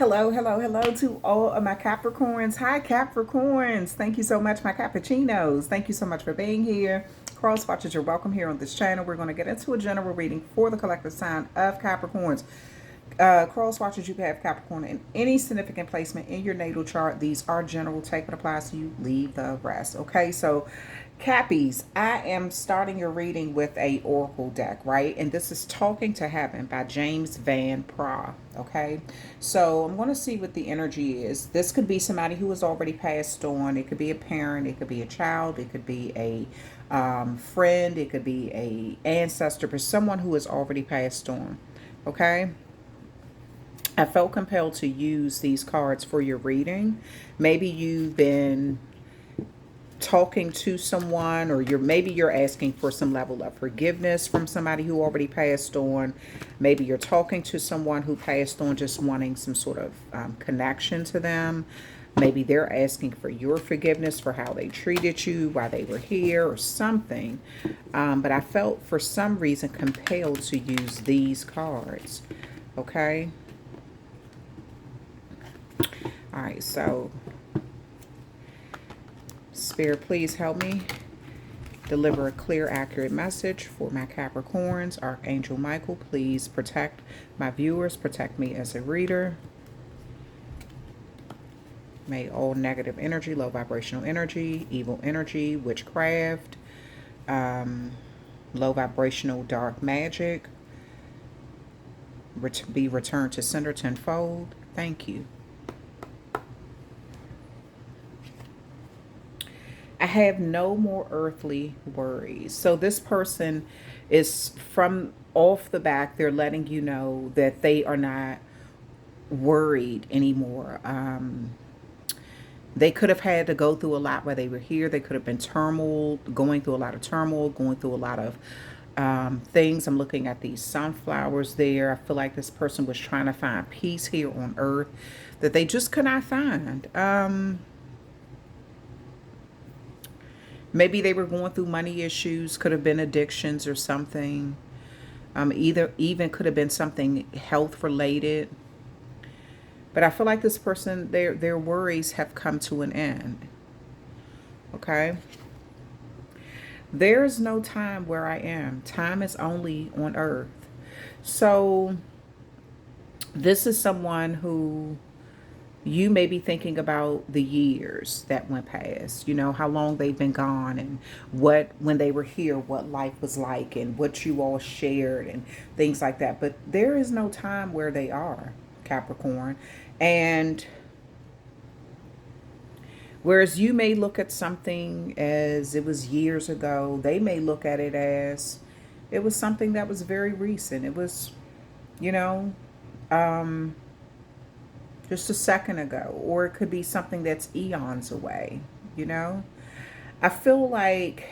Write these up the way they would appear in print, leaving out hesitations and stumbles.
Hello, hello, hello to all of my Capricorns. Hi, Capricorns. Thank you so much, my Cappuccinos. Thank you so much for being here. Cross watchers, you're welcome here on this channel. We're going to get into a general reading for the collective sign of Capricorns. Cross watchers, you can have Capricorn in any significant placement in your natal chart. These are general. Take what applies to you, leave the rest. Okay, so Cappies, I am starting your reading with a oracle deck, right? And this is Talking to Heaven by James Van Praagh. Okay, so I'm going to see what the energy is. This could be somebody who has already passed on. It could be a parent. It could be a child. It could be a friend. It could be a ancestor, but someone who has already passed on. Okay. I felt compelled to use these cards for your reading. Maybe you've been talking to someone, or maybe you're asking for some level of forgiveness from somebody who already passed on. Maybe you're talking to someone who passed on, just wanting some sort of connection to them. Maybe they're asking for your forgiveness for how they treated you while they were here or something. But I felt for some reason compelled to use these cards. Okay. All right, so Spirit, please help me deliver a clear, accurate message for my Capricorns. Archangel Michael, please protect my viewers, protect me as a reader. May all negative energy, low vibrational energy, evil energy, witchcraft, low vibrational dark magic be returned to sender tenfold. Thank you. I have no more earthly worries. So this person is, from off the back, they're letting you know that they are not worried anymore. They could have had to go through a lot while they were here. They could have been going through a lot of turmoil, going through a lot of things. I'm looking at these sunflowers there. I feel like this person was trying to find peace here on earth that they just could not find. Maybe they were going through money issues, could have been addictions or something. Even could have been something health related. But I feel like this person, their worries have come to an end. Okay. There is no time where I am. Time is only on earth. So this is someone who you may be thinking about the years that went past, you know, how long they've been gone, and when they were here, what life was like and what you all shared and things like that. But there is no time where they are, Capricorn. And whereas you may look at something as it was years ago, they may look at it as it was something that was very recent. It was, you know, just a second ago, or it could be something that's eons away, you know. I feel like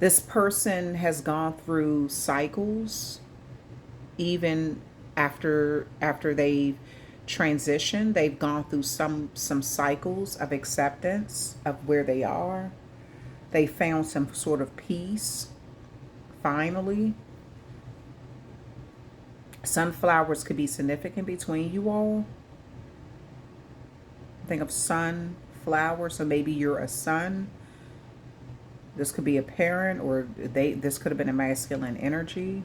this person has gone through cycles, even after they've transitioned. They've gone through some cycles of acceptance of where they are. They found some sort of peace finally. Sunflowers could be significant between you all. Think of sunflower, so maybe you're a son. This could be a parent, or this could have been a masculine energy.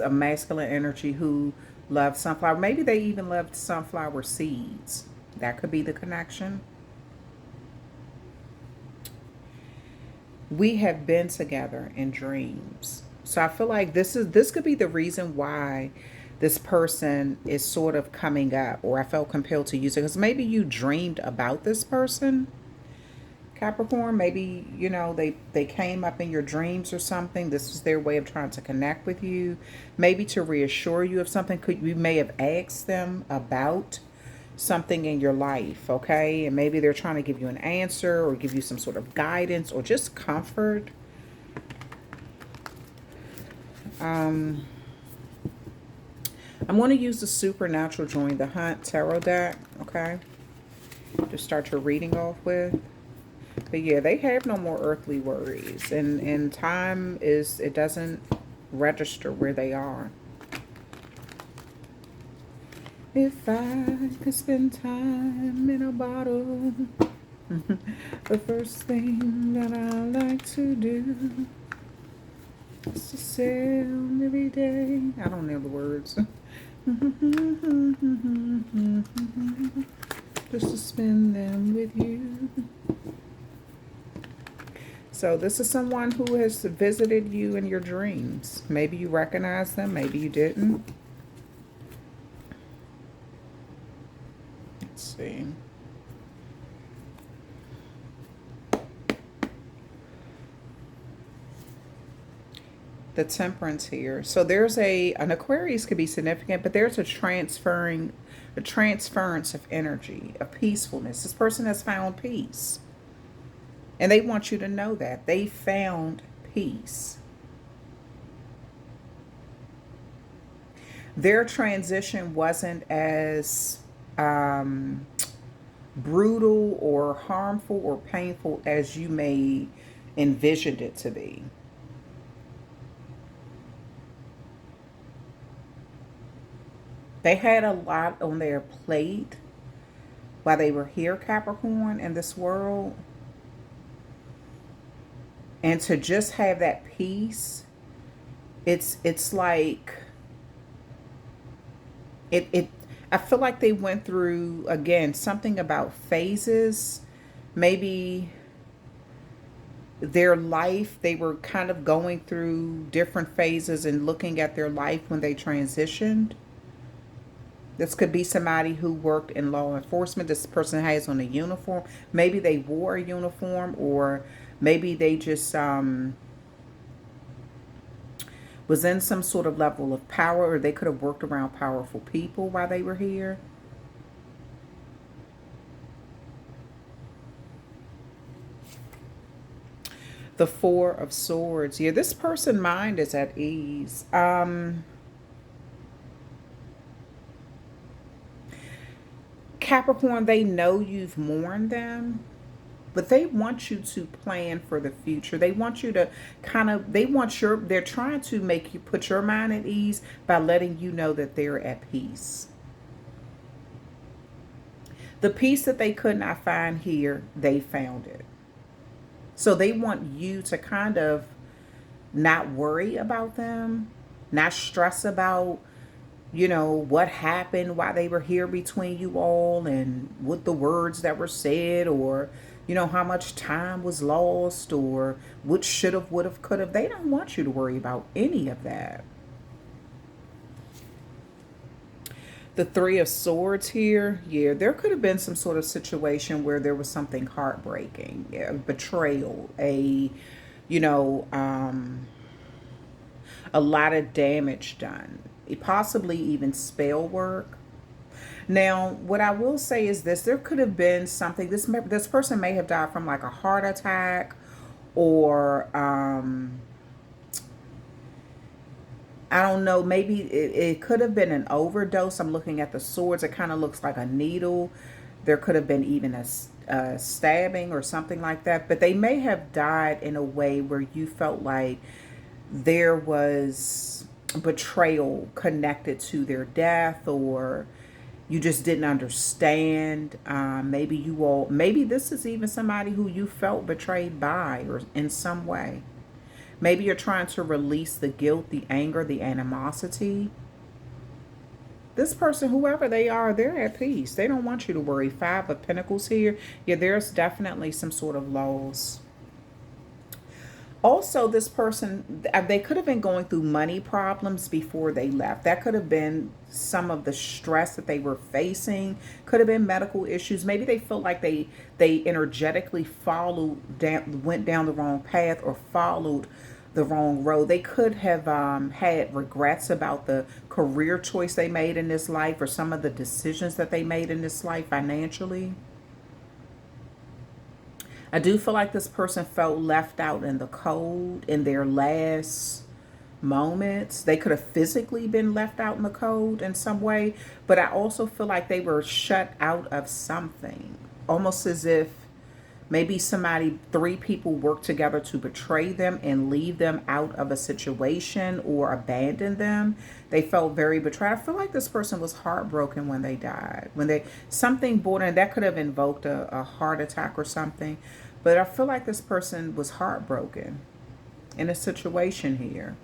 A masculine energy who loved sunflower. Maybe they even loved sunflower seeds. That could be the connection. We have been together in dreams. So I feel like this could be the reason why this person is sort of coming up, or I felt compelled to use it, because maybe you dreamed about this person, Capricorn. Maybe, you know, they came up in your dreams or something. This was their way of trying to connect with you, maybe to reassure you of something. You may have asked them about something in your life, okay? And maybe they're trying to give you an answer or give you some sort of guidance or just comfort. I'm going to use the Supernatural Join the Hunt Tarot deck, okay, to start your reading off with. But yeah, they have no more earthly worries, and time it doesn't register where they are. If I could spend time in a bottle, the first thing that I like to do is to sail every day. I don't know the words. Just to spend them with you. So this is someone who has visited you in your dreams. Maybe you recognize them, maybe you didn't. Let's see. The Temperance here. So there's an Aquarius could be significant, but there's a transference of energy, of peacefulness. This person has found peace. And they want you to know that. They found peace. Their transition wasn't as brutal or harmful or painful as you may envisioned it to be. They had a lot on their plate while they were here, Capricorn, in this world. And to just have that peace, it's like it I feel like they went through, again, something about phases. Maybe their life, they were kind of going through different phases and looking at their life when they transitioned. This could be somebody who worked in law enforcement. This person has on a uniform. Maybe they wore a uniform, or maybe they just was in some sort of level of power, or they could have worked around powerful people while they were here. The Four of Swords. Yeah, this person's mind is at ease. Capricorn, they know you've mourned them, but they want you to plan for the future. They want you to they're trying to make you put your mind at ease by letting you know that they're at peace. The peace that they could not find here, they found it. So they want you to kind of not worry about them, not stress about what happened while they were here between you all, and what the words that were said, or how much time was lost, or what should have, would have, could have. They don't want you to worry about any of that. The Three of Swords here. Yeah, there could have been some sort of situation where there was something heartbreaking, betrayal, a lot of damage done, possibly even spell work. Now, what I will say is this: there could have been something. This person may have died from like a heart attack, or I don't know. Maybe it could have been an overdose. I'm looking at the swords. It kind of looks like a needle. There could have been even a stabbing or something like that. But they may have died in a way where you felt like there was betrayal connected to their death, or you just didn't understand. Maybe this is even somebody who you felt betrayed by, or in some way. Maybe you're trying to release the guilt, the anger, the animosity. This person, whoever they are, they're at peace. They don't want you to worry. Five of Pentacles here. Yeah, there's definitely some sort of loss. Also, this person, they could have been going through money problems before they left. That could have been some of the stress that they were facing. Could have been medical issues. Maybe they feel like they energetically went down the wrong path, or followed the wrong road. They could have had regrets about the career choice they made in this life, or some of the decisions that they made in this life financially. I do feel like this person felt left out in the cold in their last moments. They could have physically been left out in the cold in some way, but I also feel like they were shut out of something, almost as if Maybe somebody, three people work together to betray them and leave them out of a situation or abandon them. They felt very betrayed. I feel like this person was heartbroken when they died. When they, something borderline, that could have invoked a heart attack or something. But I feel like this person was heartbroken in a situation here.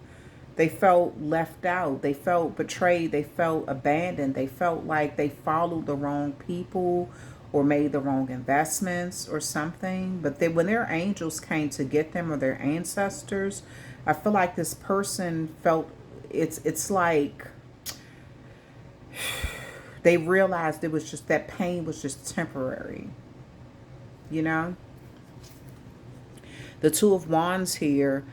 They felt left out. They felt betrayed. They felt abandoned. They felt like they followed the wrong people or made the wrong investments or something. But they, when their angels came to get them or their ancestors, I feel like this person felt it's like they realized it was just that pain was just temporary. You know? The Two of Wands here.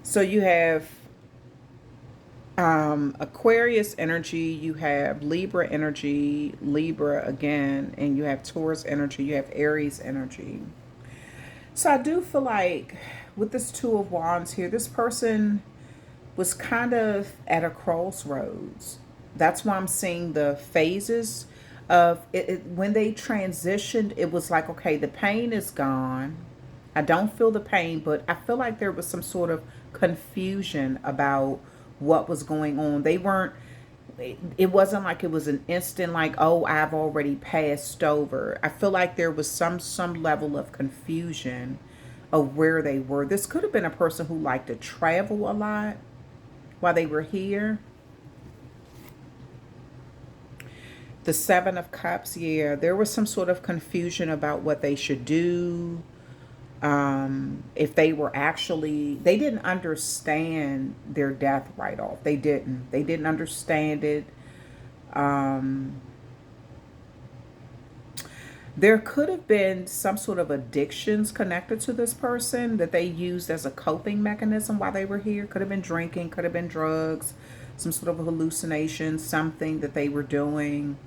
So you have Aquarius energy, you have Libra energy, Libra again, and you have Taurus energy, you have Aries energy. So I do feel like with this Two of Wands here, this person was kind of at a crossroads. That's why I'm seeing the phases of it. When they transitioned, it was like, okay, the pain is gone. I don't feel the pain, but I feel like there was some sort of confusion about what was going on. They weren't, it wasn't like it was an instant like, oh, I've already passed over. I feel like there was some level of confusion of where they were. This could have been a person who liked to travel a lot while they were here. The Seven of Cups, yeah, there was some sort of confusion about what they should do. If they were actually, they didn't understand their death right off. They didn't understand it. There could have been some sort of addictions connected to this person that they used as a coping mechanism while they were here. Could have been drinking, could have been drugs, some sort of hallucination, something that they were doing,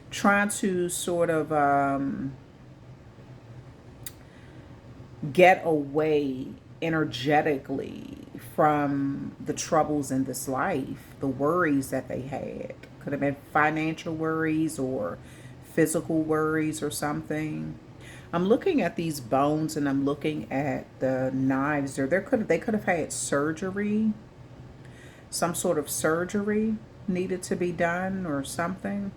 trying to sort of get away energetically from the troubles in this life, the worries that they had. Could have been financial worries or physical worries or something. I'm looking at these bones and I'm looking at the knives. They could have had surgery, some sort of surgery needed to be done or something.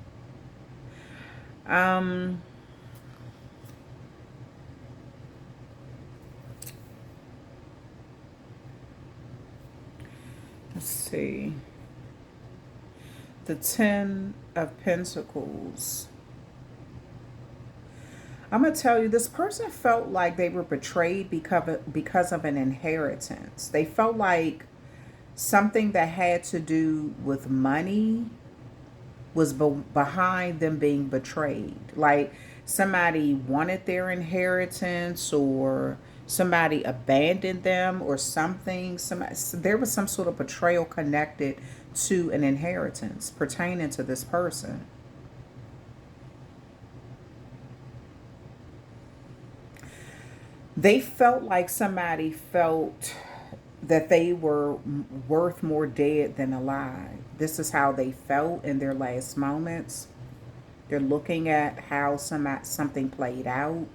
Let's see. The Ten of Pentacles. I'm going to tell you, this person felt like they were betrayed because of an inheritance. They felt like something that had to do with money was behind them being betrayed. Like somebody wanted their inheritance or somebody abandoned them or something. There was some sort of betrayal connected to an inheritance pertaining to this person. They felt like somebody felt that they were worth more dead than alive. This is how they felt in their last moments. They're looking at how something played out.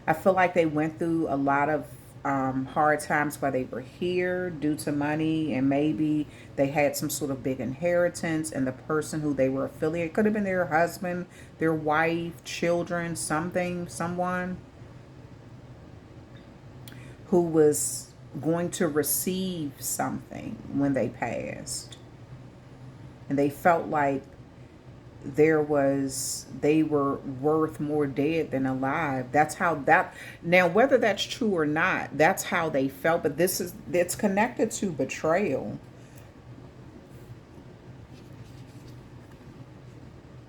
I feel like they went through a lot of hard times while they were here due to money, and maybe they had some sort of big inheritance, and the person who they were affiliated could have been their husband, their wife, children, someone who was going to receive something when they passed. And they felt like they were worth more dead than alive. That's how that, now whether that's true or not, that's how they felt. But it's connected to betrayal.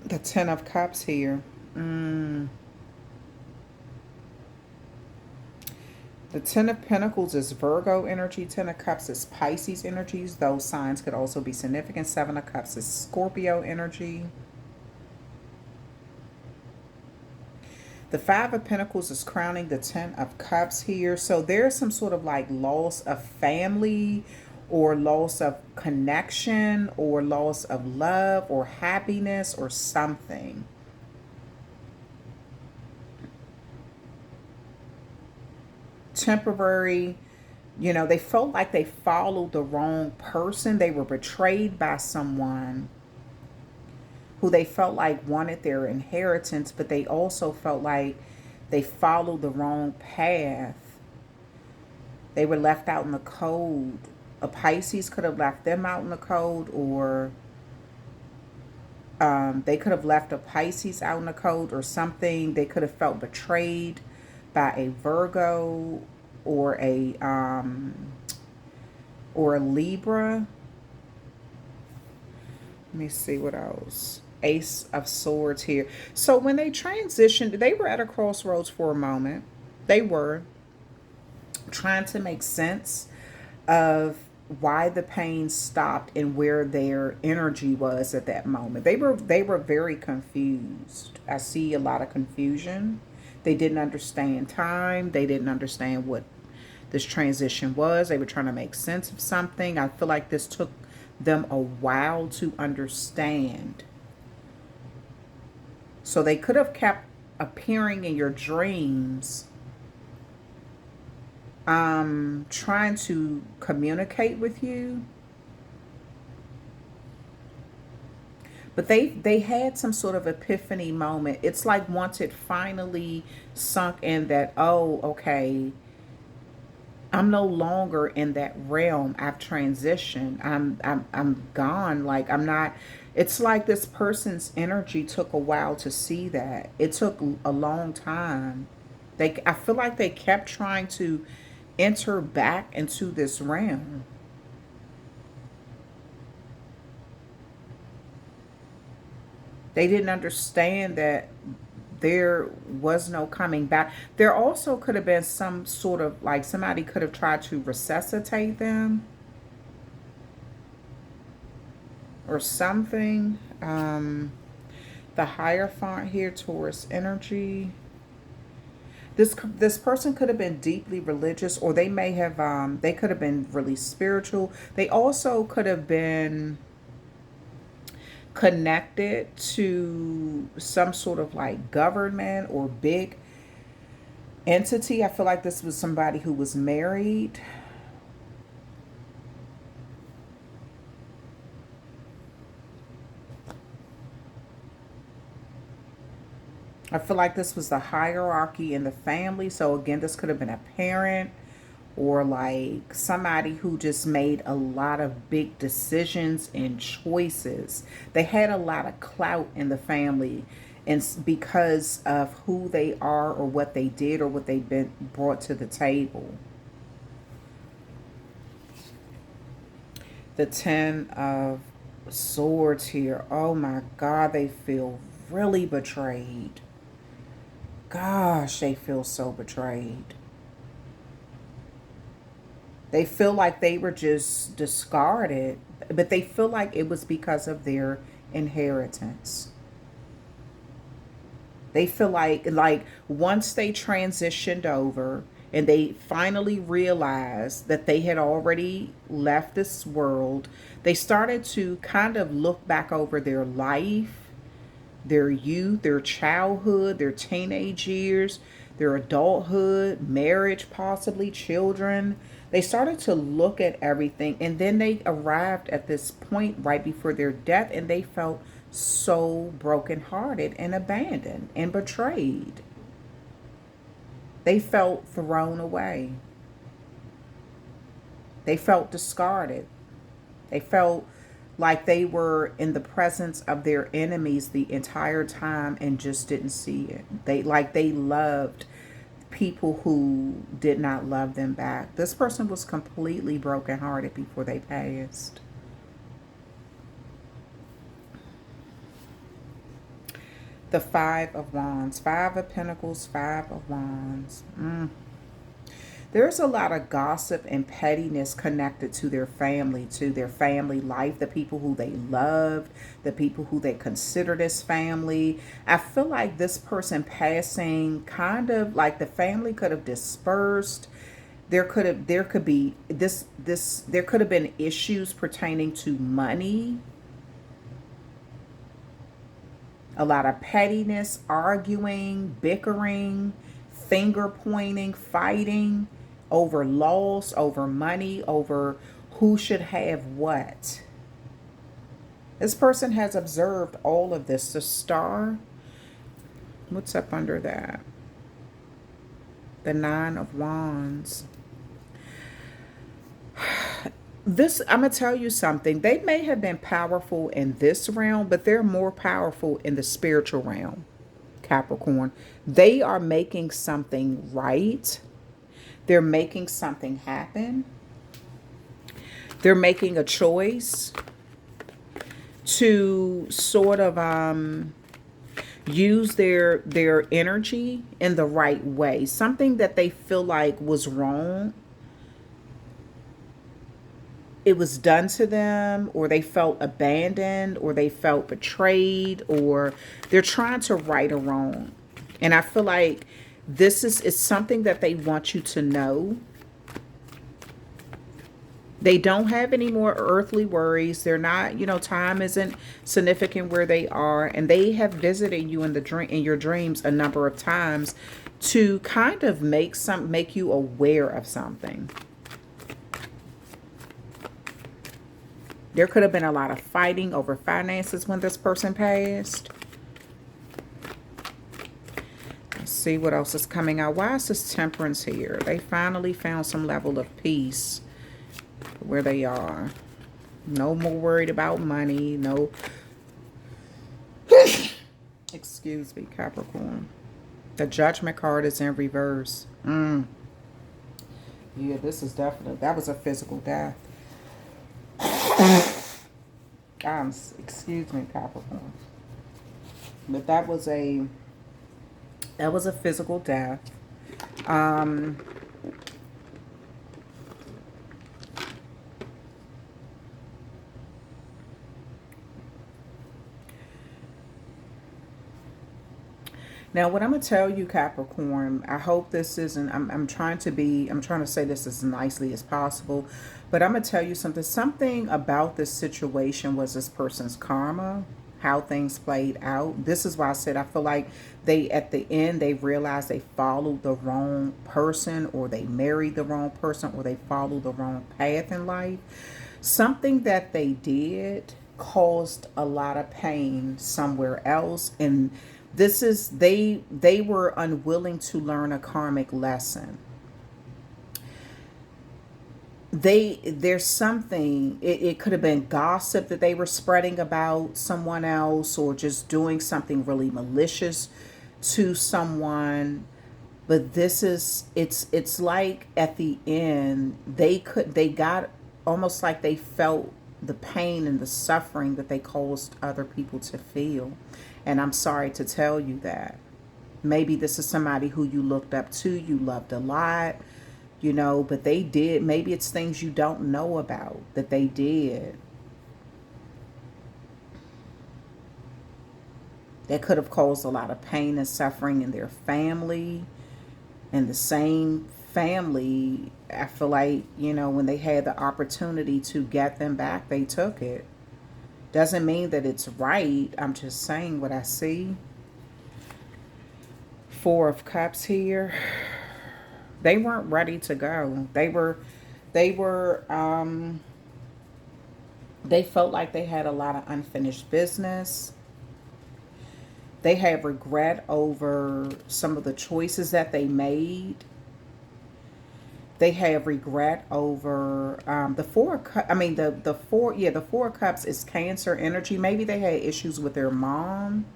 The Ten of Cups here. The Ten of Pentacles is Virgo energy. Ten of Cups is Pisces energies. Those signs could also be significant. Seven of Cups is Scorpio energy. The Five of Pentacles is crowning the Ten of Cups here. So there's some sort of like loss of family or loss of connection, or loss of love or happiness or something. Temporary, they felt like they followed the wrong person. They were betrayed by someone who they felt like wanted their inheritance, but they also felt like they followed the wrong path. They were left out in the cold. A Pisces could have left them out in the cold, or they could have left a Pisces out in the cold or something. They could have felt betrayed by a Virgo or a Libra. Let me see what else. Ace of Swords here. So when they transitioned, they were at a crossroads for a moment. They were trying to make sense of why the pain stopped and where their energy was at that moment. They were very confused. I see a lot of confusion. They didn't understand time. They didn't understand what this transition was. They were trying to make sense of something. I feel like this took them a while to understand. So they could have kept appearing in your dreams, trying to communicate with you. But they had some sort of epiphany moment. It's like once it finally sunk in that, oh, okay, I'm no longer in that realm. I've transitioned. I'm gone. Like I'm not. It's like this person's energy took a while to see that. It took a long time. I feel like they kept trying to enter back into this realm. They didn't understand that there was no coming back. There also could have been some sort of like somebody could have tried to resuscitate them or something. The Hierophant here, Taurus energy. This person could have been deeply religious, or they could have been really spiritual. They also could have been connected to some sort of like government or big entity. I feel like this was somebody who was married. I feel like this was the hierarchy in the family. So again, this could have been a parent or like somebody who just made a lot of big decisions and choices. They had a lot of clout in the family, and because of who they are or what they did or what they've been brought to the table. The Ten of Swords here. Oh my God, they feel really betrayed. Gosh, they feel so betrayed. They feel like they were just discarded, but they feel like it was because of their inheritance. They feel like once they transitioned over and they finally realized that they had already left this world, they started to kind of look back over their life, their youth, their childhood, their teenage years, their adulthood, marriage, possibly children. They started to look at everything, and then they arrived at this point right before their death, and they felt so brokenhearted and abandoned and betrayed. They felt thrown away. They felt discarded. They felt like they were in the presence of their enemies the entire time and just didn't see it. They loved people who did not love them back. This person was completely brokenhearted before they passed. The Five of Wands. Five of Pentacles, Five of Wands. There's a lot of gossip and pettiness connected to their family life, the people who they loved, the people who they considered as family. I feel like this person passing, kind of like the family could have dispersed. there could have been issues pertaining to money, a lot of pettiness, arguing, bickering, finger pointing, fighting over loss, over money, over who should have what. This person has observed all of this. The star, what's up under that? The Nine of Wands. This, I'm going to tell you something. They may have been powerful in this realm, but they're more powerful in the spiritual realm, Capricorn. They are making something right. They're making something happen. They're making a choice to sort of use their energy in the right way. Something that they feel like was wrong, it was done to them, or they felt abandoned, or they felt betrayed, or they're trying to right a wrong. And I feel like this is something that they want you to know. They don't have any more earthly worries. They're not, time isn't significant where they are. And they have visited you in your dreams a number of times to kind of make you aware of something. There could have been a lot of fighting over finances when this person passed. Let's see what else is coming out. Why is this Temperance here? They finally found some level of peace where they are. No more worried about money. No. Excuse me, Capricorn. The Judgment card is in reverse. Yeah, this is definitely, that was a physical death. Excuse me, Capricorn. But that was a physical death. Now, what I'm going to tell you, Capricorn, I hope this isn't, I'm trying to say this as nicely as possible, but I'm going to tell you something. Something about this situation was this person's karma, how things played out. This is why I said I feel like at the end, they realized they followed the wrong person, or they married the wrong person, or they followed the wrong path in life. Something that they did caused a lot of pain somewhere else, and this is, they were unwilling to learn a karmic lesson. There's something, it could have been gossip that they were spreading about someone else, or just doing something really malicious to someone. But this is, it's like at the end, they got almost like they felt the pain and the suffering that they caused other people to feel. And I'm sorry to tell you that. Maybe this is somebody who you looked up to, you loved a lot, but they did. Maybe it's things you don't know about that they did. That could have caused a lot of pain and suffering in their family. And the same family, I feel like, when they had the opportunity to get them back, they took it. Doesn't mean that it's right. I'm just saying what I see. Four of Cups here. They weren't ready to go. They felt like they had a lot of unfinished business. They have regret over some of the choices that they made. They have regret over the Four of Cups. I mean, the Four of Cups is Cancer energy. Maybe they had issues with their mom.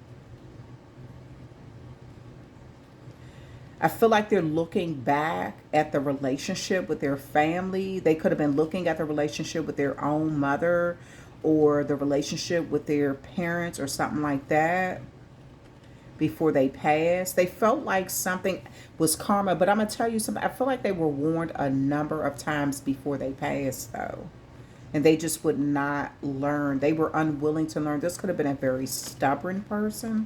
I feel like they're looking back at the relationship with their family. They could have been looking at the relationship with their own mother, or the relationship with their parents, or something like that, before they passed. They felt like something was karma, but I'm going to tell you something. I feel like they were warned a number of times before they passed, though. And they just would not learn. They were unwilling to learn. This could have been a very stubborn person.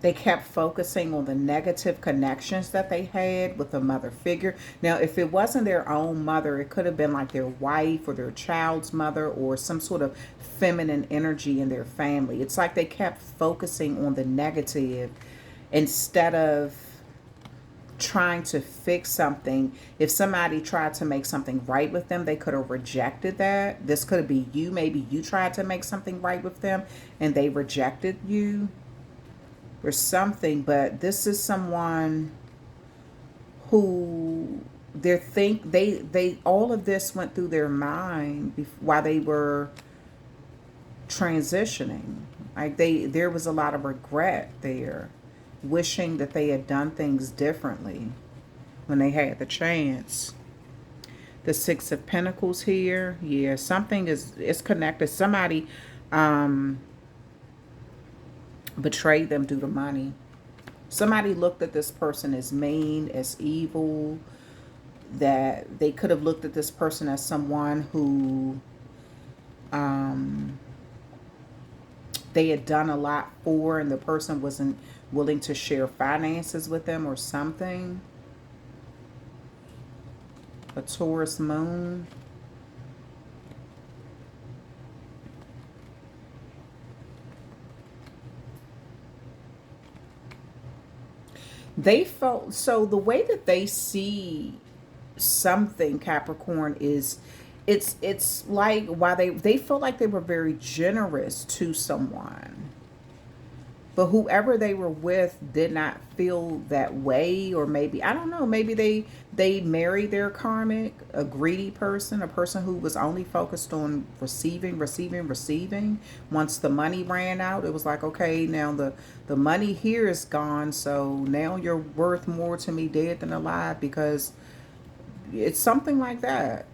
They kept focusing on the negative connections that they had with the mother figure. Now, if it wasn't their own mother, it could have been like their wife or their child's mother or some sort of feminine energy in their family. It's like they kept focusing on the negative instead of trying to fix something. If somebody tried to make something right with them, they could have rejected that. This could be you. Maybe you tried to make something right with them and they rejected you or something. But this is someone who they all of this went through their mind while they were transitioning. Like there was a lot of regret there, wishing that they had done things differently when they had the chance. The Six of Pentacles here. Yeah, something is connected. Somebody betrayed them due to money. Somebody looked at this person as mean, as evil, that they could have looked at this person as someone who they had done a lot for, and the person wasn't willing to share finances with them or something. A Taurus moon. They felt, so the way that they see something, Capricorn, is it's like while they felt like they were very generous to someone, but whoever they were with did not feel that way. Or maybe, I don't know, maybe they married their karmic, a greedy person, a person who was only focused on receiving. Once the money ran out, it was like, okay, now the money here is gone, so now you're worth more to me dead than alive, because it's something like that.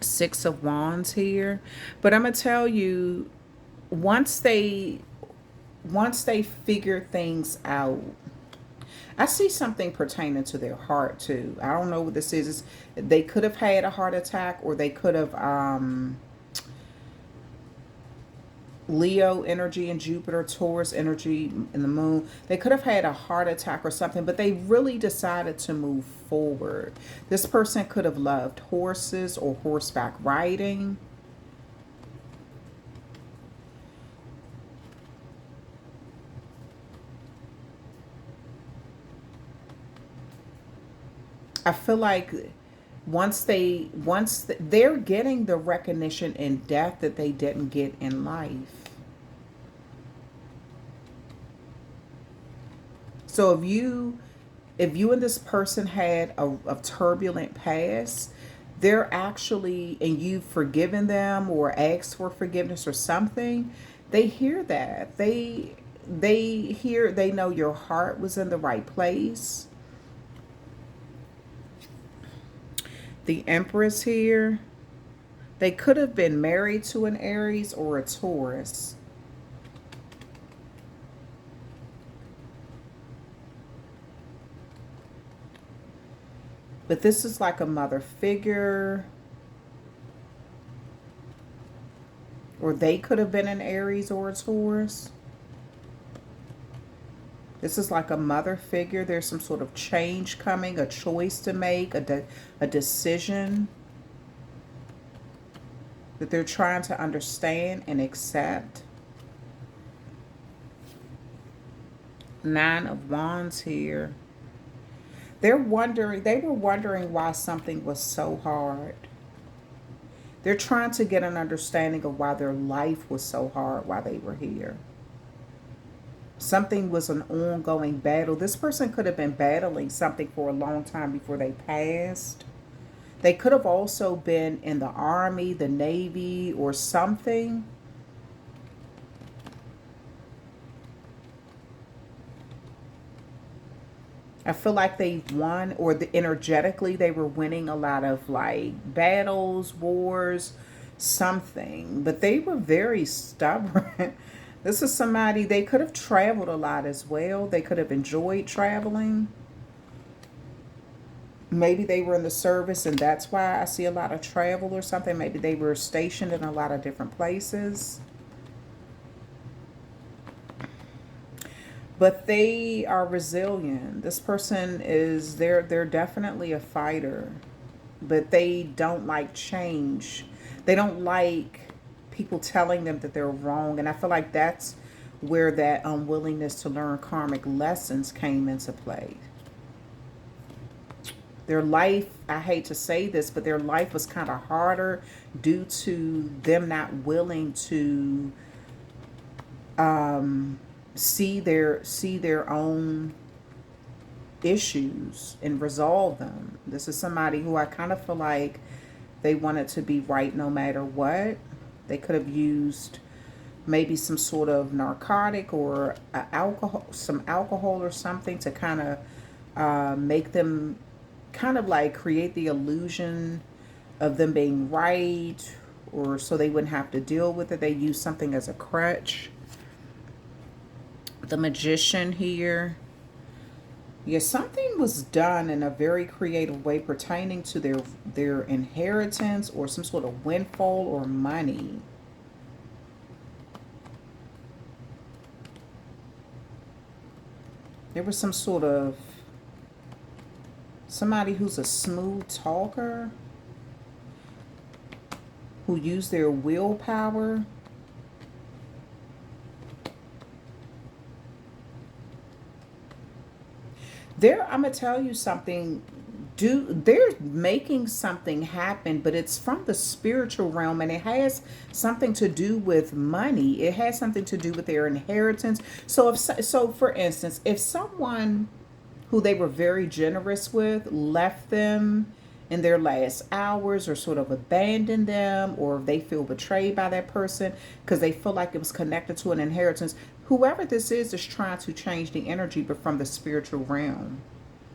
Six of Wands here. But I'm gonna tell you, once they figure things out, I see something pertaining to their heart too. I don't know what this is. They could have had a heart attack, or they could have Leo energy and Jupiter, Taurus energy in the moon. They could have had a heart attack or something, but they really decided to move forward. This person could have loved horses or horseback riding. I feel like they're getting the recognition in death that they didn't get in life. So if you and this person had a turbulent past, they're actually, and you've forgiven them or asked for forgiveness or something, they hear that. They know your heart was in the right place. The Empress here. They could have been married to an Aries or a Taurus. But this is like a mother figure. Or they could have been an Aries or a Taurus. This is like a mother figure. There's some sort of change coming, a choice to make, a decision that they're trying to understand and accept. Nine of Wands here. They were wondering why something was so hard. They're trying to get an understanding of why their life was so hard while they were here. Something was an ongoing battle. This person could have been battling something for a long time before they passed. They could have also been in the Army, the Navy, or something. I feel like they won, or energetically they were winning a lot of like battles, wars, something. But they were very stubborn. This is somebody, they could have traveled a lot as well. They could have enjoyed traveling. Maybe they were in the service and that's why I see a lot of travel or something. Maybe they were stationed in a lot of different places. but they are resilient. This person is, they're definitely a fighter, but they don't like change. They don't like people telling them that they're wrong. And I feel like that's where that unwillingness to learn karmic lessons came into play. Their life, I hate to say this, but their life was kind of harder due to them not willing to see their own issues and resolve them. This is somebody who I kind of feel like they wanted to be right no matter what. They could have used maybe some sort of narcotic or some alcohol or something to kind of make them kind of like create the illusion of them being right, or so they wouldn't have to deal with it. They use something as a crutch. The Magician here. Yeah, something was done in a very creative way pertaining to their inheritance or some sort of windfall or money. There was some sort of somebody who's a smooth talker, who used their willpower. I'm gonna tell you something. They're making something happen, but it's from the spiritual realm, and it has something to do with money. It has something to do with their inheritance. So for instance, if someone who they were very generous with left them in their last hours, or sort of abandoned them, or they feel betrayed by that person because they feel like it was connected to an inheritance, whoever this is trying to change the energy, but from the spiritual realm.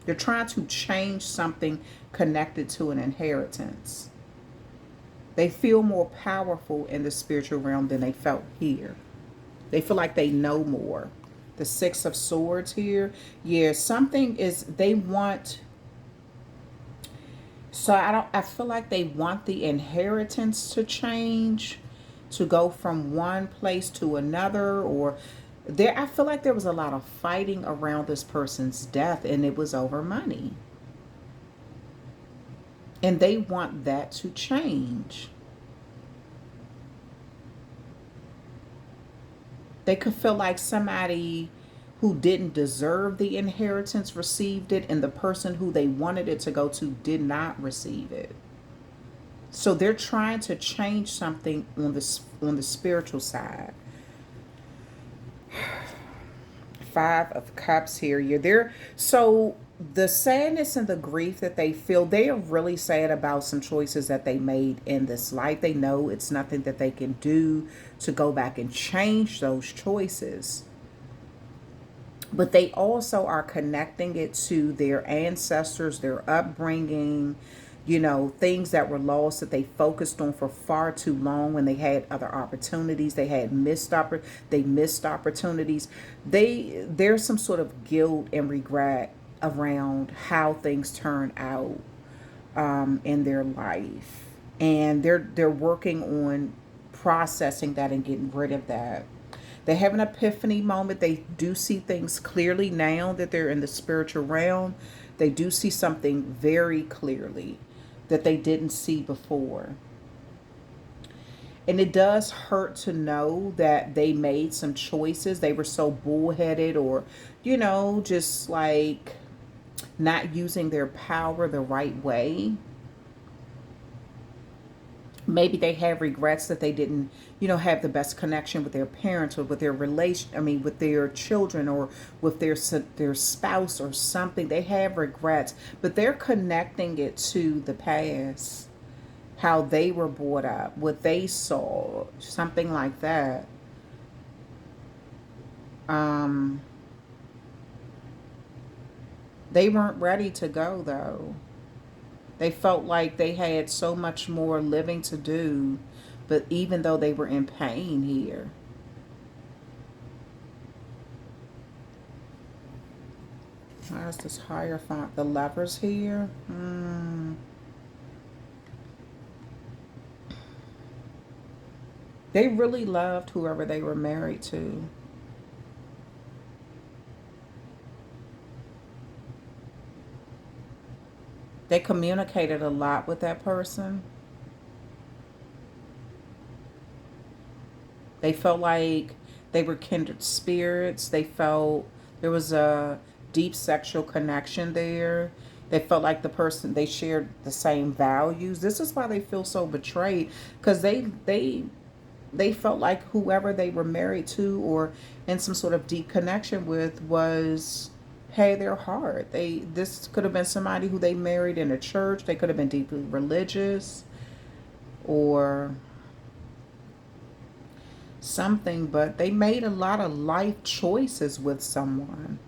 They're trying to change something connected to an inheritance. They feel more powerful in the spiritual realm than they felt here. They feel like they know more. The Six of Swords here. Yeah, something is, they want, so I feel like they want the inheritance to change, to go from one place to another, or I feel like there was a lot of fighting around this person's death, and it was over money. And they want that to change. They could feel like somebody who didn't deserve the inheritance received it, and the person who they wanted it to go to did not receive it. So they're trying to change something on the spiritual side. Five of Cups here. So the sadness and the grief that they feel, they are really sad about some choices that they made in this life. They know it's nothing that they can do to go back and change those choices. But they also are connecting it to their ancestors, their upbringing, things that were lost that they focused on for far too long when they had other opportunities. They had missed opportunities. There's some sort of guilt and regret around how things turn out in their life, and they're working on processing that and getting rid of that. They have an epiphany moment. They do see things clearly now that they're in the spiritual realm. They do see something very clearly that they didn't see before. And it does hurt to know that they made some choices. They were so bullheaded, or, just like not using their power the right way. Maybe they have regrets that they didn't, have the best connection with their parents, or with their with their children, or with their spouse or something. They have regrets, but they're connecting it to the past, how they were brought up, what they saw, something like that. They weren't ready to go, though. They felt like they had so much more living to do, but even though they were in pain here. How's this Hierophant? The Lovers here. They really loved whoever they were married to. They communicated a lot with that person. They felt like they were kindred spirits. They felt there was a deep sexual connection there. They felt like the person, they shared the same values. This is why they feel so betrayed, because they felt like whoever they were married to or in some sort of deep connection with was, hey, their heart. This could have been somebody who they married in a church. They could have been deeply religious or something, but they made a lot of life choices with someone.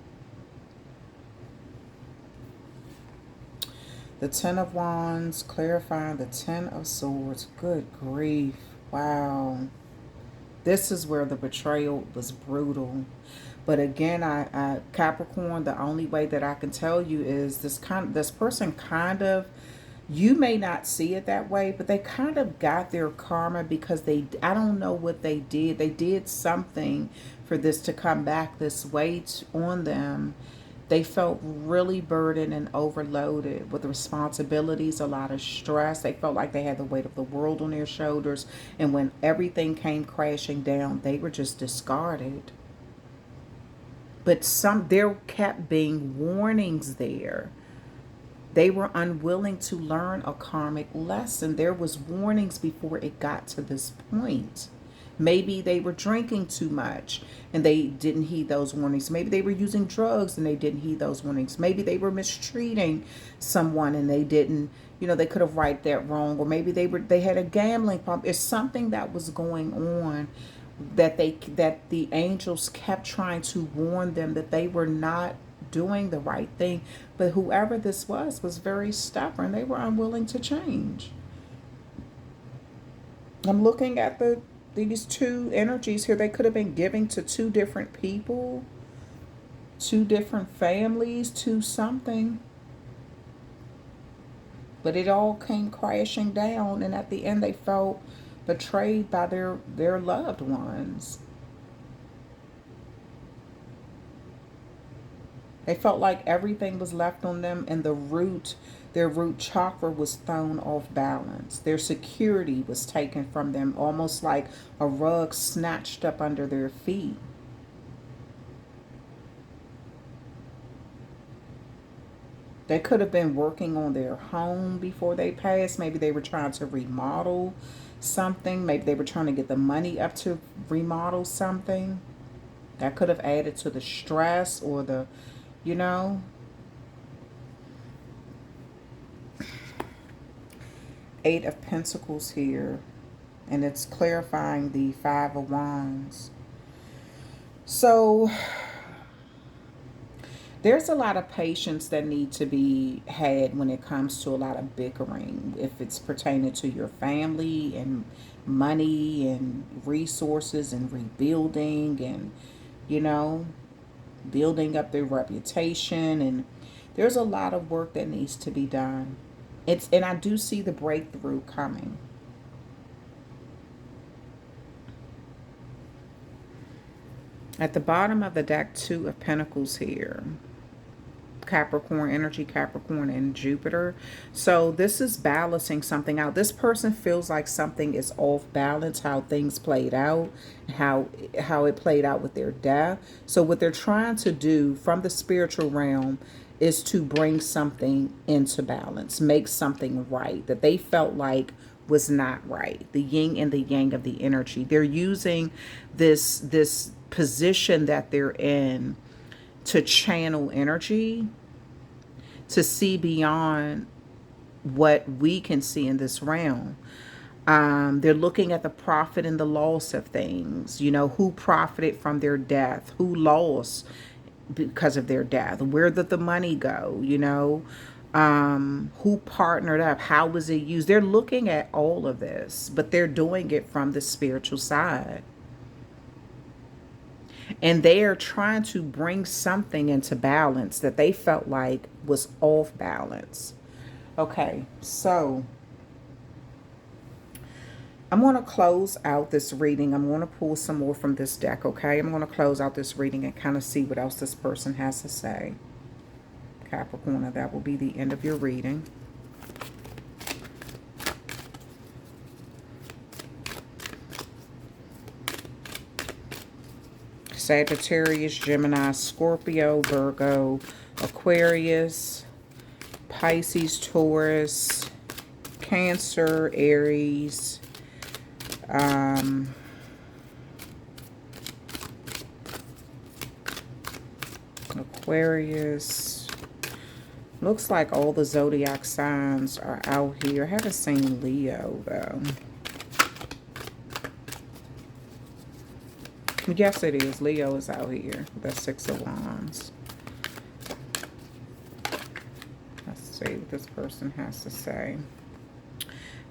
The Ten of Wands, clarifying the Ten of Swords. Good grief. Wow. This is where the betrayal was brutal. But again, I Capricorn, the only way that I can tell you is this person kind of, you may not see it that way, but they kind of got their karma because I don't know what they did. They did something for this to come back this way on them. They felt really burdened and overloaded with responsibilities, a lot of stress. They felt like they had the weight of the world on their shoulders. And when everything came crashing down, they were just discarded. But there kept being warnings there. They were unwilling to learn a karmic lesson. There was warnings before it got to this point. Maybe they were drinking too much and they didn't heed those warnings. Maybe they were using drugs and they didn't heed those warnings. Maybe they were mistreating someone and they didn't, they could have righted that wrong. Or maybe they had a gambling problem. It's something that was going on that the angels kept trying to warn them that they were not doing the right thing. But whoever this was very stubborn. They were unwilling to change. I'm looking at these two energies here. They could have been giving to two different people, two different families, to something. But it all came crashing down, and at the end they felt betrayed by their loved ones. They felt like everything was left on them, and their root chakra was thrown off balance. Their security was taken from them, almost like a rug snatched up under their feet. They could have been working on their home before they passed. Maybe they were trying to remodel something. Maybe they were trying to get the money up to remodel something. That could have added to the stress or the, Eight of Pentacles here. And it's clarifying the Five of Wands. So there's a lot of patience that need to be had when it comes to a lot of bickering. If it's pertaining to your family and money and resources and rebuilding and, building up their reputation. And there's a lot of work that needs to be done. And I do see the breakthrough coming. At the bottom of the deck, Two of Pentacles here. Capricorn energy, Capricorn and Jupiter. So this is balancing something out. This person feels like something is off balance, how things played out, how it played out with their death. So what they're trying to do from the spiritual realm is to bring something into balance, make something right that they felt like was not right. The yin and the yang of the energy. They're using this position that they're in to channel energy, to see beyond what we can see in this realm. They're looking at the profit and the loss of things. Who profited from their death, who lost because of their death, where did the money go, who partnered up, how was it used. They're looking at all of this, but they're doing it from the spiritual side. And they are trying to bring something into balance that they felt like was off balance. Okay, so I'm going to close out this reading. I'm going to pull some more from this deck, okay? I'm going to close out this reading and kind of see what else this person has to say. Capricorn, that will be the end of your reading. Sagittarius, Gemini, Scorpio, Virgo, Aquarius, Pisces, Taurus, Cancer, Aries, Aquarius. Looks like all the zodiac signs are out here. I haven't seen Leo though. Yes, it is. Leo is out here. The Six of Wands. Let's see what this person has to say.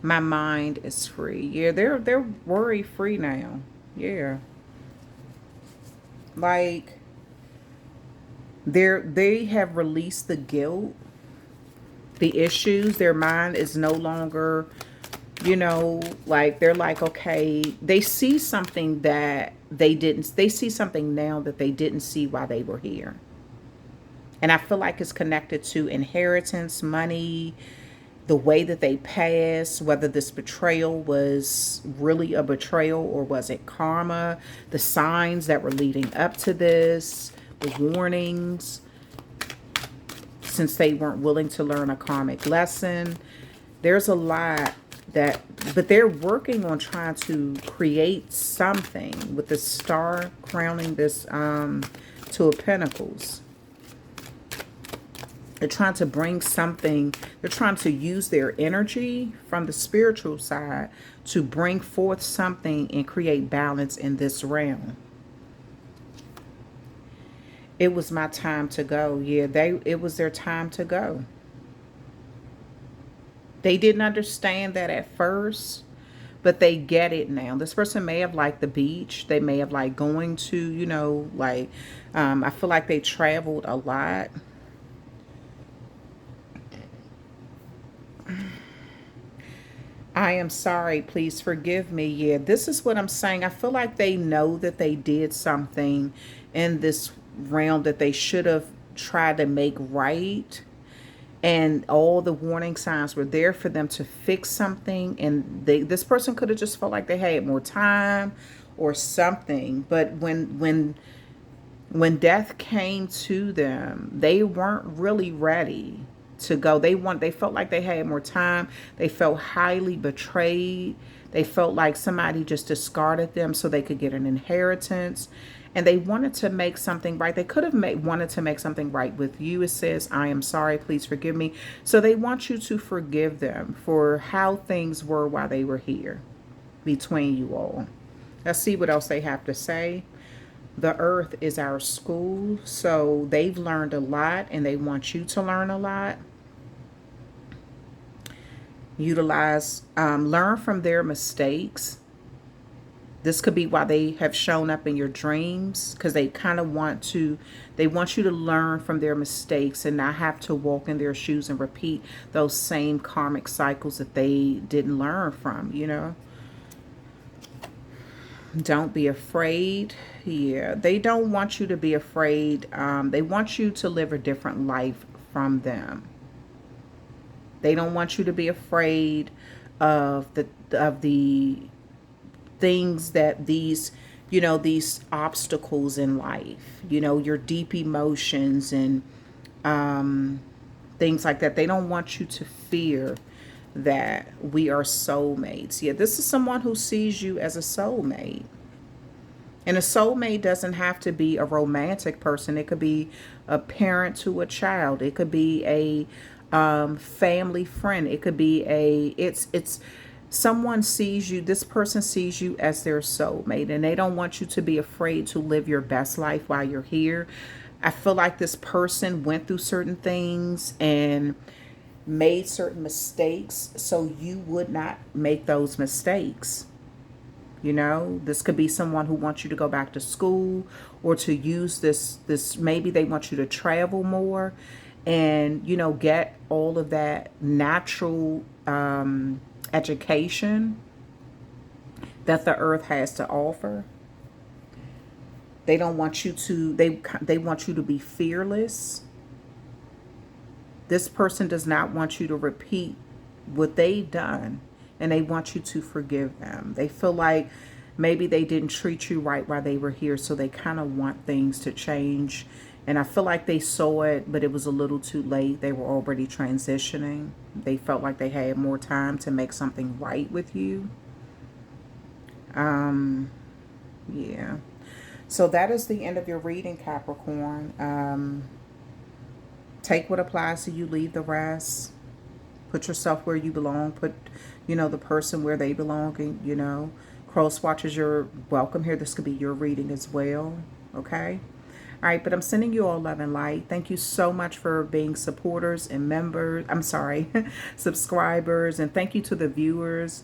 My mind is free. Yeah, they're worry free now. Yeah. Like they have released the guilt, the issues. Their mind is no longer, you know, like they're like, okay, they see something that they see something now that they didn't see while they were here. And I feel like it's connected to inheritance, money, the way that they passed, whether this betrayal was really a betrayal or was it karma, the signs that were leading up to this, the warnings, since they weren't willing to learn a karmic lesson. There's a lot that, but they're working on trying to create something with the star crowning this Two of Pentacles. They're trying to bring something, they're trying to use their energy from the spiritual side to bring forth something and create balance in this realm. It was my time to go. Yeah, it was their time to go. They didn't understand that at first, but they get it now. This person may have liked the beach. They may have liked going to, you know, like, I feel like they traveled a lot. I am sorry, please forgive me. Yeah, this is what I'm saying. I feel like they know that they did something in this realm that they should have tried to make right. And all the warning signs were there for them to fix something. And this person could have just felt like they had more time or something. But when death came to them, they weren't really ready to go. They felt like they had more time. They felt highly betrayed. They felt like somebody just discarded them so they could get an inheritance. And they wanted to make something right. They could have wanted to make something right with you. It says, I am sorry, please forgive me. So they want you to forgive them for how things were while they were here between you all. Let's see what else they have to say. The earth is our school. So they've learned a lot and they want you to learn a lot. Utilize, learn from their mistakes. This could be why they have shown up in your dreams, because they kind of want you to learn from their mistakes and not have to walk in their shoes and repeat those same karmic cycles that they didn't learn from, you know. Don't be afraid. Yeah, they don't want you to be afraid. They want you to live a different life from them. They don't want you to be afraid of the things that these, you know, these obstacles in life, you know, your deep emotions and things like that. They don't want you to fear that we are soulmates. Yeah, this is someone who sees you as a soulmate. And a soulmate doesn't have to be a romantic person. It could be a parent to a child. It could be a family friend. It could be it's someone sees you, this person sees you as their soulmate, and they don't want you to be afraid to live your best life while you're here. I feel like this person went through certain things and made certain mistakes so you would not make those mistakes. You know, this could be someone who wants you to go back to school or to use this maybe they want you to travel more and, you know, get all of that natural education that the earth has to offer. They don't want you to, they want you to be fearless. This person does not want you to repeat what they've done, and they want you to forgive them. They feel like maybe they didn't treat you right while they were here, so they kind of want things to change. And I feel like they saw it, but it was a little too late. They were already transitioning. They felt like they had more time to make something right with you. Yeah. So that is the end of your reading, Capricorn. Take what applies to you, leave the rest. Put yourself where you belong. Put, the person where they belong. And, cross watchers, you're welcome here. This could be your reading as well. Okay? All right, but I'm sending you all love and light. Thank you so much for being supporters and members. I'm sorry, subscribers. And thank you to the viewers.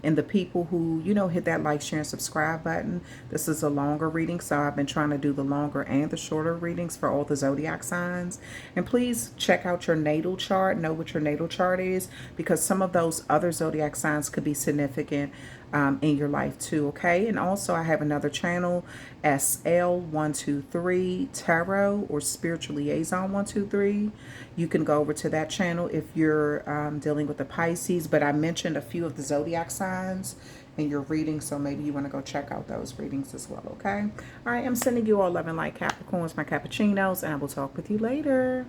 And the people who, hit that like, share, and subscribe button. This is a longer reading, so I've been trying to do the longer and the shorter readings for all the zodiac signs. And please check out your natal chart. Know what your natal chart is, because some of those other zodiac signs could be significant in your life too, okay? And also I have another channel, SL123 Tarot, or Spiritual Liaison 123. You can go over to that channel if you're dealing with the Pisces, but I mentioned a few of the zodiac signs in your reading, so maybe you want to go check out those readings as well, okay? All right, I'm sending you all love and light, Capricorns, my cappuccinos, and I will talk with you later.